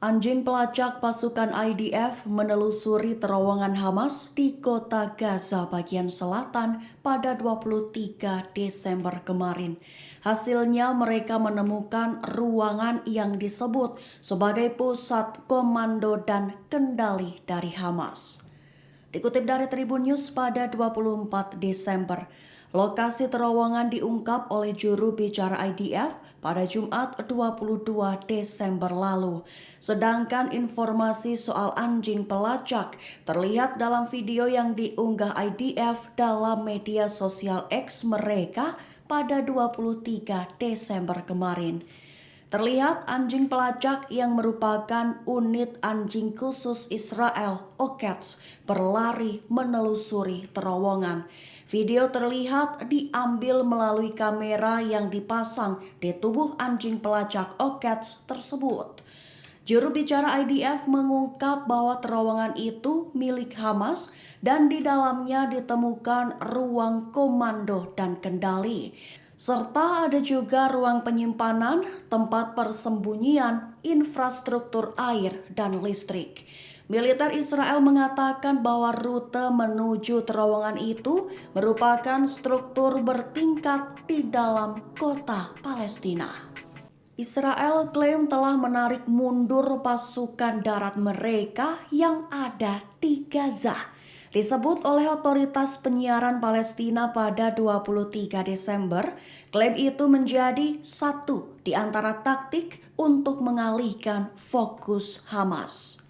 Anjing pelacak pasukan IDF menelusuri terowongan Hamas di kota Gaza bagian selatan pada 23 Desember kemarin. Hasilnya mereka menemukan ruangan yang disebut sebagai pusat komando dan kendali dari Hamas. Dikutip dari Tribun News pada 24 Desember, lokasi terowongan diungkap oleh juru bicara IDF pada Jumat 22 Desember lalu. Sedangkan informasi soal anjing pelacak terlihat dalam video yang diunggah IDF dalam media sosial X mereka pada 23 Desember kemarin. Terlihat anjing pelacak yang merupakan unit anjing khusus Israel, Ockets, berlari menelusuri terowongan. Video terlihat diambil melalui kamera yang dipasang di tubuh anjing pelacak Ockets tersebut. Juru bicara IDF mengungkap bahwa terowongan itu milik Hamas dan di dalamnya ditemukan ruang komando dan kendali. Serta ada juga ruang penyimpanan, tempat persembunyian, infrastruktur air, dan listrik. Militer Israel mengatakan bahwa rute menuju terowongan itu merupakan struktur bertingkat di dalam kota Palestina. Israel klaim telah menarik mundur pasukan darat mereka yang ada di Gaza. Disebut oleh otoritas penyiaran Palestina pada 23 Desember, klaim itu menjadi satu di antara taktik untuk mengalihkan fokus Hamas.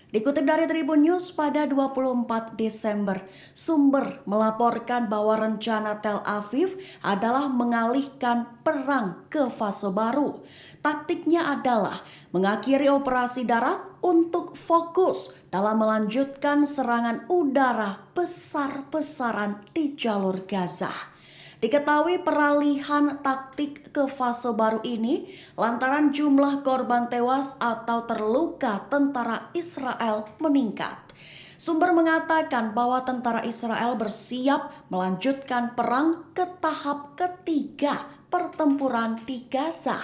Dikutip dari Tribun News pada 24 Desember, sumber melaporkan bahwa rencana Tel Aviv adalah mengalihkan perang ke fase baru. Taktiknya adalah mengakhiri operasi darat untuk fokus dalam melanjutkan serangan udara besar-besaran di jalur Gaza. Diketahui peralihan taktik ke fase baru ini lantaran jumlah korban tewas atau terluka tentara Israel meningkat. Sumber mengatakan bahwa tentara Israel bersiap melanjutkan perang ke tahap ketiga pertempuran di Gaza.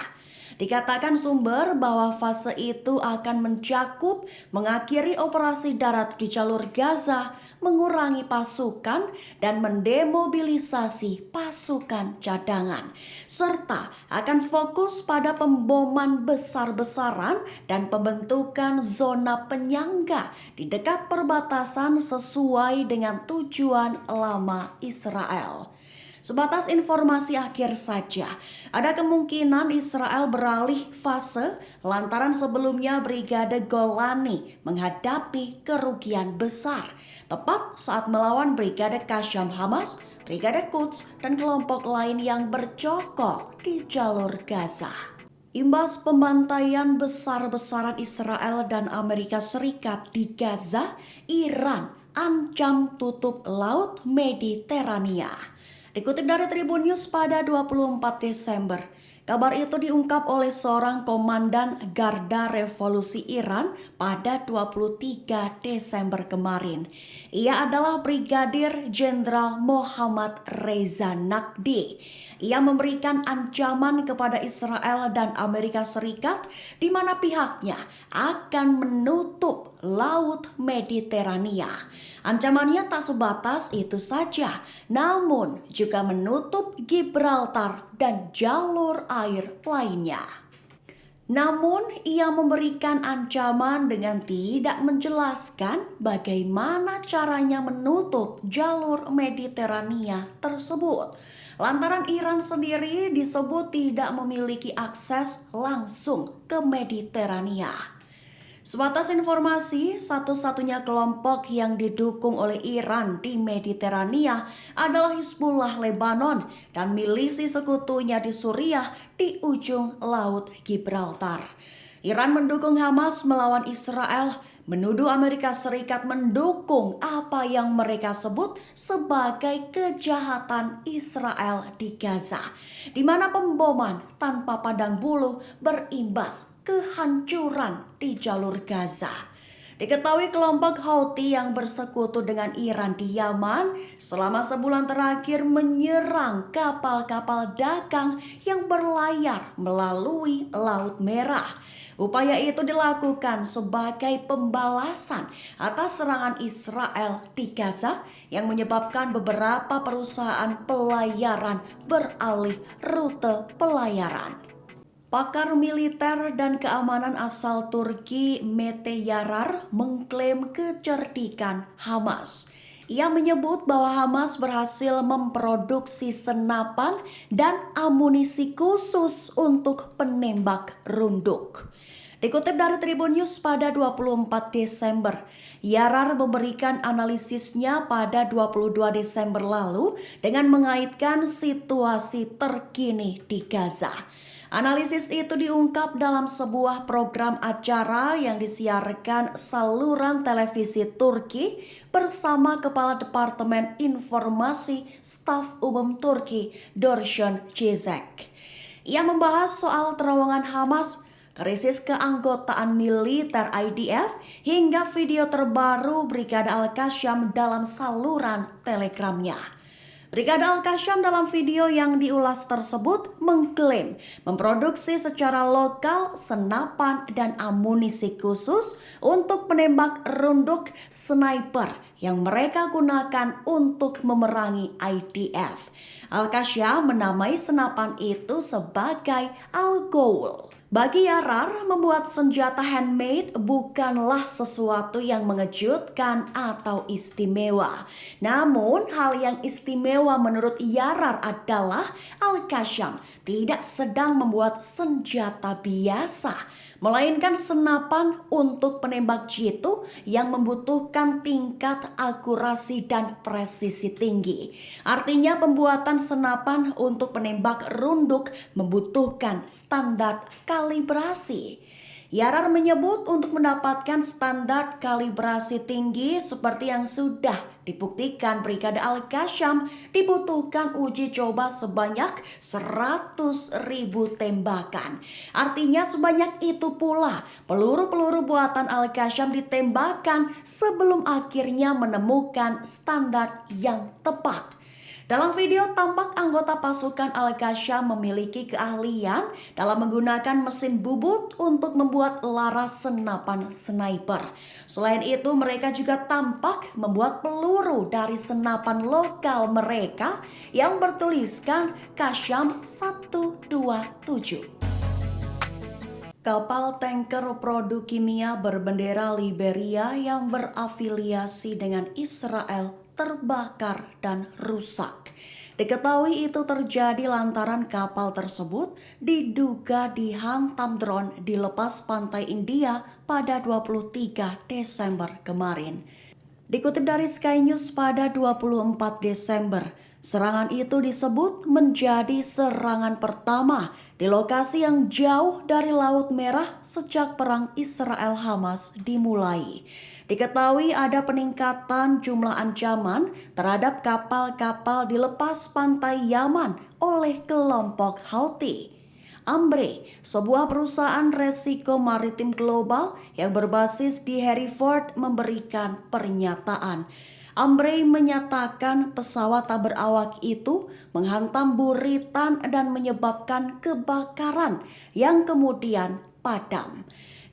Dikatakan sumber bahwa fase itu akan mencakup mengakhiri operasi darat di jalur Gaza, mengurangi pasukan, dan mendemobilisasi pasukan cadangan, serta akan fokus pada pemboman besar-besaran dan pembentukan zona penyangga di dekat perbatasan sesuai dengan tujuan lama Israel. Sebatas informasi akhir saja, ada kemungkinan Israel beralih fase lantaran sebelumnya Brigade Golani menghadapi kerugian besar, tepat saat melawan Brigade Qassam Hamas, Brigade Quds, dan kelompok lain yang bercokol di jalur Gaza. Imbas pembantaian besar-besaran Israel dan Amerika Serikat di Gaza, Iran ancam tutup Laut Mediterania. Dikutip dari Tribun News pada 24 Desember, kabar itu diungkap oleh seorang komandan Garda Revolusi Iran pada 23 Desember kemarin. Ia adalah Brigadir Jenderal Mohammad Reza Naqvi. Ia memberikan ancaman kepada Israel dan Amerika Serikat di mana pihaknya akan menutup Laut Mediterania. Ancamannya tak sebatas itu saja, namun juga menutup Gibraltar dan jalur air lainnya. Namun ia memberikan ancaman dengan tidak menjelaskan bagaimana caranya menutup jalur Mediterania tersebut. Lantaran Iran sendiri disebut tidak memiliki akses langsung ke Mediterania. Sebatas informasi, satu-satunya kelompok yang didukung oleh Iran di Mediterania adalah Hizbullah Lebanon dan milisi sekutunya di Suriah di ujung Laut Gibraltar. Iran mendukung Hamas melawan Israel, menuduh Amerika Serikat mendukung apa yang mereka sebut sebagai kejahatan Israel di Gaza, di mana pemboman tanpa pandang bulu berimbas kehancuran di jalur Gaza. Diketahui kelompok Houthi yang bersekutu dengan Iran di Yaman selama sebulan terakhir menyerang kapal-kapal dagang yang berlayar melalui Laut Merah. Upaya itu dilakukan sebagai pembalasan atas serangan Israel di Gaza yang menyebabkan beberapa perusahaan pelayaran beralih rute pelayaran. Pakar militer dan keamanan asal Turki Mete Yarar mengklaim kecerdikan Hamas. Ia menyebut bahwa Hamas berhasil memproduksi senapan dan amunisi khusus untuk penembak runduk. Dikutip dari Tribun News pada 24 Desember, Yarar memberikan analisisnya pada 22 Desember lalu dengan mengaitkan situasi terkini di Gaza. Analisis itu diungkap dalam sebuah program acara yang disiarkan saluran televisi Turki bersama Kepala Departemen Informasi Staf Umum Turki, Dorsun Cizek. Ia membahas soal terowongan Hamas, krisis keanggotaan militer IDF, hingga video terbaru Brigade Al-Qassam dalam saluran telegramnya. Brigade Al-Qassam dalam video yang diulas tersebut mengklaim memproduksi secara lokal senapan dan amunisi khusus untuk penembak runduk sniper yang mereka gunakan untuk memerangi IDF. Al-Qassam menamai senapan itu sebagai Al-Ghoul. Bagi Yarar, membuat senjata handmade bukanlah sesuatu yang mengejutkan atau istimewa. Namun, hal yang istimewa menurut Yarar adalah Al-Qassam tidak sedang membuat senjata biasa, melainkan senapan untuk penembak jitu yang membutuhkan tingkat akurasi dan presisi tinggi. Artinya pembuatan senapan untuk penembak runduk membutuhkan standar kalibrasi. Yarar menyebut untuk mendapatkan standar kalibrasi tinggi seperti yang sudah dibuktikan Brigade Al-Qassam dibutuhkan uji coba sebanyak 100.000 tembakan. Artinya sebanyak itu pula peluru-peluru buatan Al-Qassam ditembakkan sebelum akhirnya menemukan standar yang tepat. Dalam video tampak anggota pasukan Al-Qassam memiliki keahlian dalam menggunakan mesin bubut untuk membuat laras senapan sniper. Selain itu mereka juga tampak membuat peluru dari senapan lokal mereka yang bertuliskan Qassam 127. Kapal tanker produk kimia berbendera Liberia yang berafiliasi dengan Israel terbakar dan rusak. Diketahui itu terjadi lantaran kapal tersebut diduga dihantam drone di lepas pantai India pada 23 Desember kemarin. Dikutip dari Sky News pada 24 Desember, serangan itu disebut menjadi serangan pertama di lokasi yang jauh dari Laut Merah sejak perang Israel-Hamas dimulai. Diketahui ada peningkatan jumlah ancaman terhadap kapal-kapal di lepas pantai Yaman oleh kelompok Houthi. Ambre, sebuah perusahaan resiko maritim global yang berbasis di Hereford, memberikan pernyataan. Ambre menyatakan pesawat tak berawak itu menghantam buritan dan menyebabkan kebakaran yang kemudian padam.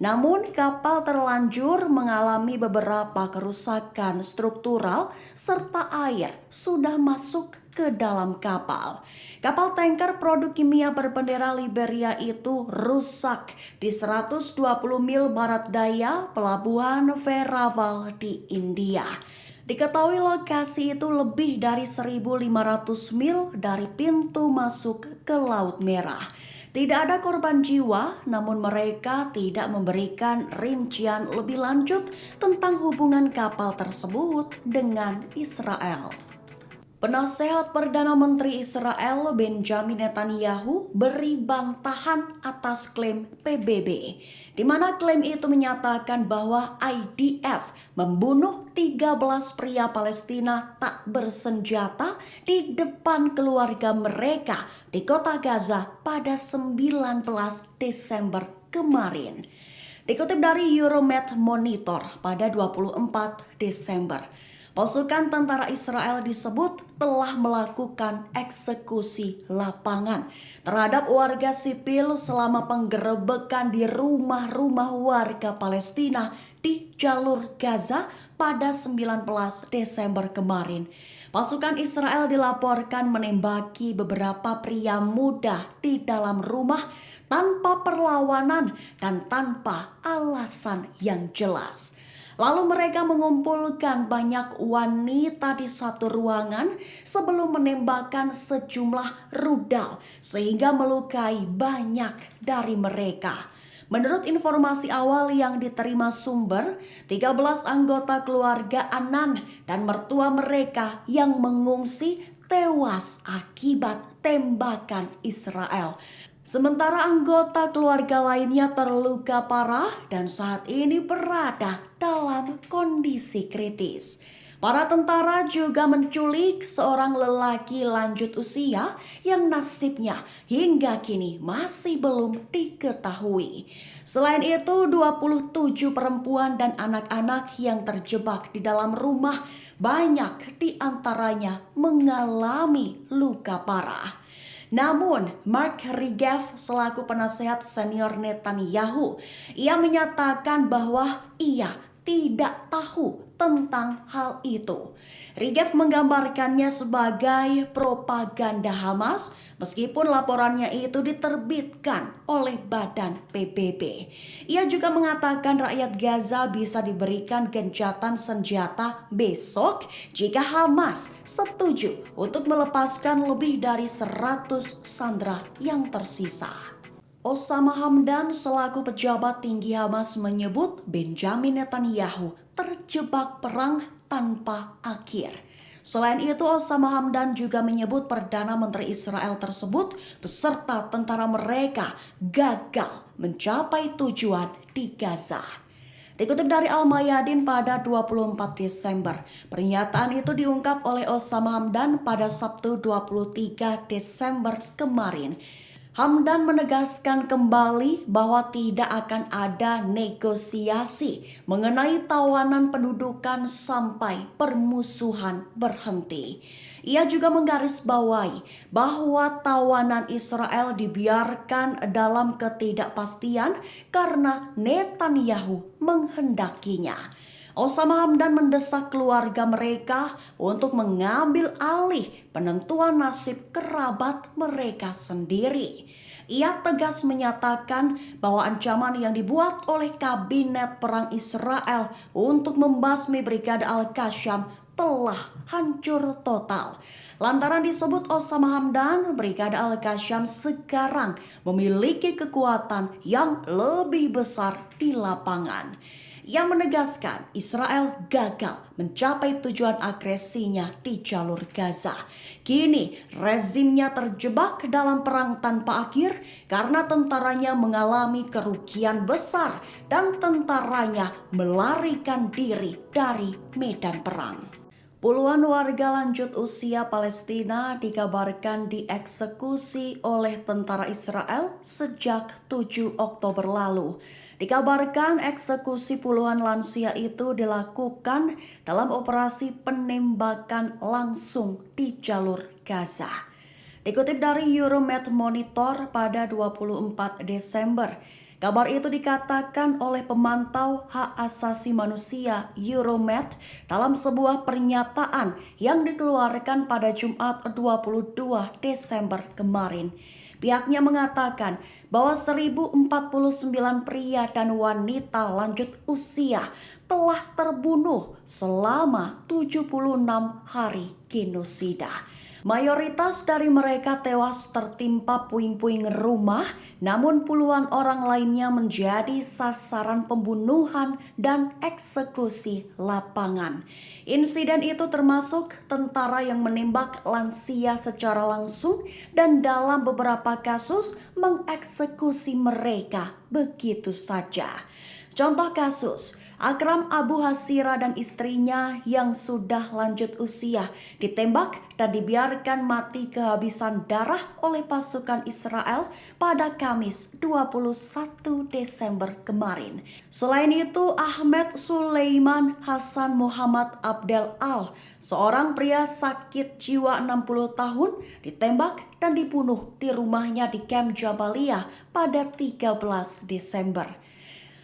Namun kapal terlanjur mengalami beberapa kerusakan struktural serta air sudah masuk ke dalam kapal. Kapal tanker produk kimia berbendera Liberia itu rusak di 120 mil barat daya pelabuhan Veraval di India. Diketahui lokasi itu lebih dari 1.500 mil dari pintu masuk ke Laut Merah. Tidak ada korban jiwa, namun mereka tidak memberikan rincian lebih lanjut tentang hubungan kapal tersebut dengan Israel. Penasehat Perdana Menteri Israel Benjamin Netanyahu beri bantahan atas klaim PBB, di mana klaim itu menyatakan bahwa IDF membunuh 13 pria Palestina tak bersenjata di depan keluarga mereka di kota Gaza pada 19 Desember kemarin. Dikutip dari Euromed Monitor pada 24 Desember, Pasukan tentara Israel disebut telah melakukan eksekusi lapangan terhadap warga sipil selama penggerebekan di rumah-rumah warga Palestina di jalur Gaza pada 19 Desember kemarin. Pasukan Israel dilaporkan menembaki beberapa pria muda di dalam rumah tanpa perlawanan dan tanpa alasan yang jelas. Lalu mereka mengumpulkan banyak wanita di satu ruangan sebelum menembakkan sejumlah rudal sehingga melukai banyak dari mereka. Menurut informasi awal yang diterima sumber, 13 anggota keluarga Anan dan mertua mereka yang mengungsi tewas akibat tembakan Israel. Sementara anggota keluarga lainnya terluka parah dan saat ini berada dalam kondisi kritis. Para tentara juga menculik seorang lelaki lanjut usia yang nasibnya hingga kini masih belum diketahui. Selain itu, 27 perempuan dan anak-anak yang terjebak di dalam rumah, banyak di antaranya mengalami luka parah. Namun, Mark Regev selaku penasehat senior Netanyahu, ia menyatakan bahwa ia tidak tahu tentang hal itu. Regev menggambarkannya sebagai propaganda Hamas meskipun laporannya itu diterbitkan oleh badan PBB. Ia juga mengatakan rakyat Gaza bisa diberikan gencatan senjata besok jika Hamas setuju untuk melepaskan lebih dari 100 sandera yang tersisa. Osama Hamdan selaku pejabat tinggi Hamas menyebut Benjamin Netanyahu terjebak perang tanpa akhir. Selain itu, Osama Hamdan juga menyebut Perdana Menteri Israel tersebut beserta tentara mereka gagal mencapai tujuan di Gaza. Dikutip dari Al-Mayadin pada 24 Desember, pernyataan itu diungkap oleh Osama Hamdan pada Sabtu 23 Desember kemarin. Hamdan menegaskan kembali bahwa tidak akan ada negosiasi mengenai tawanan pendudukan sampai permusuhan berhenti. Ia juga menggarisbawahi bahwa tawanan Israel dibiarkan dalam ketidakpastian karena Netanyahu menghendakinya. Osama Hamdan mendesak keluarga mereka untuk mengambil alih penentuan nasib kerabat mereka sendiri. Ia tegas menyatakan bahwa ancaman yang dibuat oleh kabinet perang Israel untuk membasmi Brigade Al-Qassam telah hancur total. Lantaran disebut Osama Hamdan, Brigade Al-Qassam sekarang memiliki kekuatan yang lebih besar di lapangan. Yang menegaskan Israel gagal mencapai tujuan agresinya di jalur Gaza. Kini rezimnya terjebak dalam perang tanpa akhir karena tentaranya mengalami kerugian besar dan tentaranya melarikan diri dari medan perang. Puluhan warga lanjut usia Palestina dikabarkan dieksekusi oleh tentara Israel sejak 7 Oktober lalu. Dikabarkan eksekusi puluhan lansia itu dilakukan dalam operasi penembakan langsung di jalur Gaza. Dikutip dari Euromed Monitor pada 24 Desember, kabar itu dikatakan oleh pemantau hak asasi manusia Euromed dalam sebuah pernyataan yang dikeluarkan pada Jumat 22 Desember kemarin. Pihaknya mengatakan bahwa 1049 pria dan wanita lanjut usia telah terbunuh selama 76 hari genosida. Mayoritas dari mereka tewas tertimpa puing-puing rumah, namun puluhan orang lainnya menjadi sasaran pembunuhan dan eksekusi lapangan. Insiden itu termasuk tentara yang menembak lansia secara langsung dan dalam beberapa kasus mengeksekusi mereka begitu saja. Contoh kasus, Akram Abu Hasira dan istrinya yang sudah lanjut usia ditembak dan dibiarkan mati kehabisan darah oleh pasukan Israel pada Kamis 21 Desember kemarin. Selain itu, Ahmed Sulaiman Hasan Muhammad Abdel Al, seorang pria sakit jiwa 60 tahun, ditembak dan dibunuh di rumahnya di Camp Jabalia pada 13 Desember.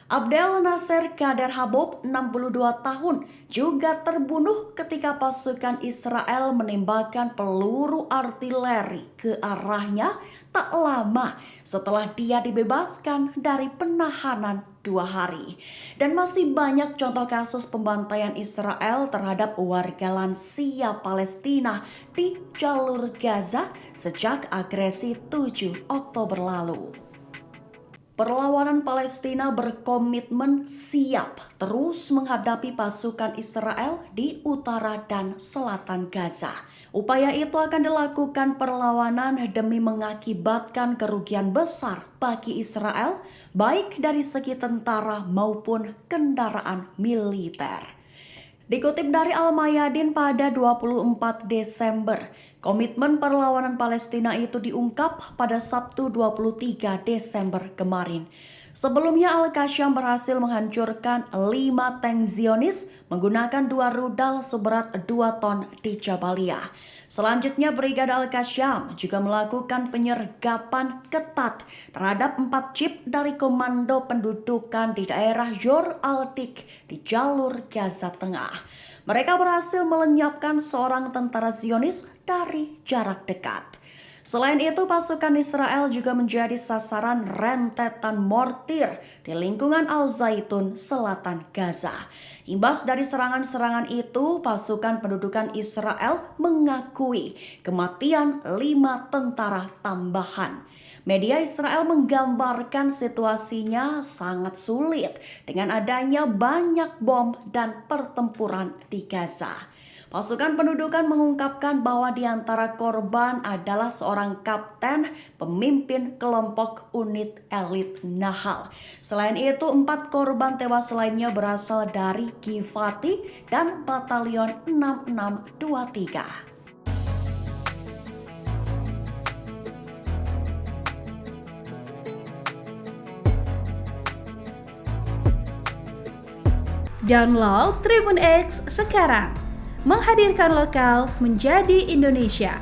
Abdel Nasser Kader Habub, 62 tahun, juga terbunuh ketika pasukan Israel menembakkan peluru artileri ke arahnya tak lama setelah dia dibebaskan dari penahanan 2 hari. Dan masih banyak contoh kasus pembantaian Israel terhadap warga lansia Palestina di jalur Gaza sejak agresi 7 Oktober lalu. Perlawanan Palestina berkomitmen siap terus menghadapi pasukan Israel di utara dan selatan Gaza. Upaya itu akan dilakukan perlawanan demi mengakibatkan kerugian besar bagi Israel, baik dari segi tentara maupun kendaraan militer. Dikutip dari Al-Mayadin pada 24 Desember, komitmen perlawanan Palestina itu diungkap pada Sabtu 23 Desember kemarin. Sebelumnya Al-Qassam berhasil menghancurkan 5 tank Zionis menggunakan 2 rudal seberat 2 ton di Jabalia. Selanjutnya Brigade Al-Qassam juga melakukan penyergapan ketat terhadap 4 jeep dari Komando Pendudukan di daerah Yor Al-Dik di jalur Gaza Tengah. Mereka berhasil melenyapkan seorang tentara Zionis dari jarak dekat. Selain itu, pasukan Israel juga menjadi sasaran rentetan mortir di lingkungan Al-Zaitun, selatan Gaza. Imbas dari serangan-serangan itu, pasukan pendudukan Israel mengakui kematian 5 tentara tambahan. Media Israel menggambarkan situasinya sangat sulit dengan adanya banyak bom dan pertempuran di Gaza. Pasukan pendudukan mengungkapkan bahwa di antara korban adalah seorang kapten pemimpin kelompok unit elit Nahal. Selain itu, 4 korban tewas lainnya berasal dari Givati dan Batalion 6623. Download Tribun X sekarang, menghadirkan lokal menjadi Indonesia.